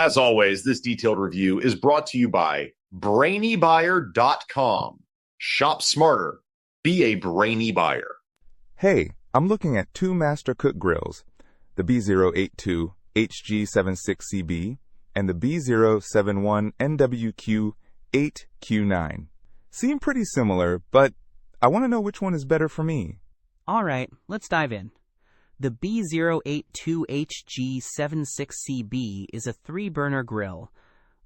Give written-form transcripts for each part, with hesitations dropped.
As always, this detailed review is brought to you by BrainyBuyer.com. Shop smarter. Be a brainy buyer. Hey, I'm looking at two Master Cook Grills, the B082 HG76CB and the B071 NWQ 8Q9. Seem pretty similar, but I want to know which one is better for me. All right, let's dive in. The B082HG76CB is a 3-burner grill,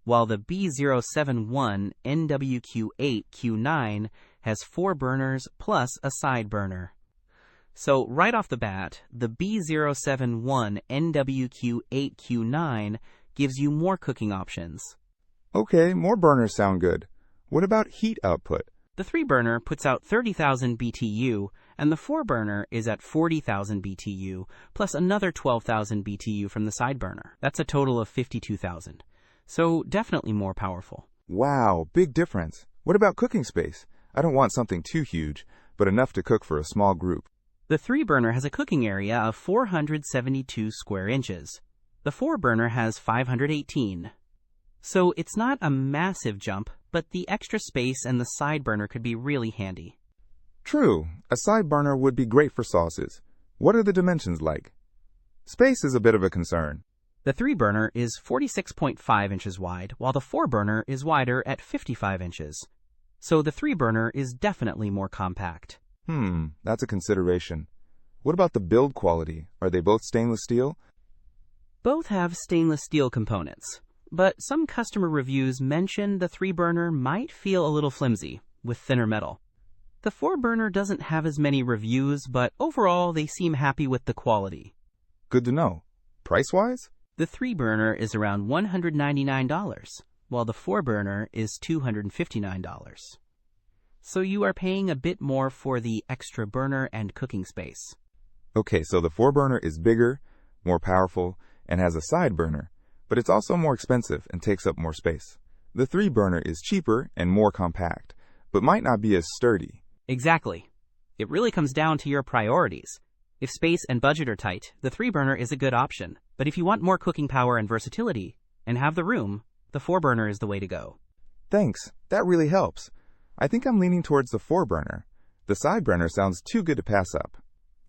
while the B071 NWQ8Q9 has 4 burners plus a side burner. So right off the bat, the B071 NWQ8Q9 gives you more cooking options. Okay, more burners sound good. What about heat output? The 3-burner puts out 30,000 BTU, and the 4-burner is at 40,000 BTU, plus another 12,000 BTU from the side burner. That's a total of 52,000. So definitely more powerful. Wow, big difference. What about cooking space? I don't want something too huge, but enough to cook for a small group. The 3-burner has a cooking area of 472 square inches. The 4-burner has 518. So it's not a massive jump, but the extra space and the side burner could be really handy. True, a side burner would be great for sauces. What are the dimensions like? Space is a bit of a concern. The 3-burner is 46.5 inches wide, while the 4-burner is wider at 55 inches. So the 3-burner is definitely more compact. That's a consideration. What about the build quality? Are they both stainless steel? Both have stainless steel components, but some customer reviews mention the 3-burner might feel a little flimsy, with thinner metal. The 4-burner doesn't have as many reviews, but overall they seem happy with the quality. Good to know. Price-wise? The 3-burner is around $199, while the 4-burner is $259. So you are paying a bit more for the extra burner and cooking space. Okay, so the 4-burner is bigger, more powerful, and has a side burner, but it's also more expensive and takes up more space. The 3-burner is cheaper and more compact, but might not be as sturdy. Exactly. It really comes down to your priorities. If space and budget are tight, the 3-burner is a good option. But if you want more cooking power and versatility, and have the room, the 4-burner is the way to go. Thanks. That really helps. I think I'm leaning towards the 4-burner. The side burner sounds too good to pass up.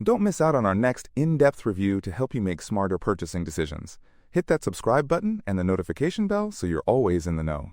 Don't miss out on our next in-depth review to help you make smarter purchasing decisions. Hit that subscribe button and the notification bell so you're always in the know.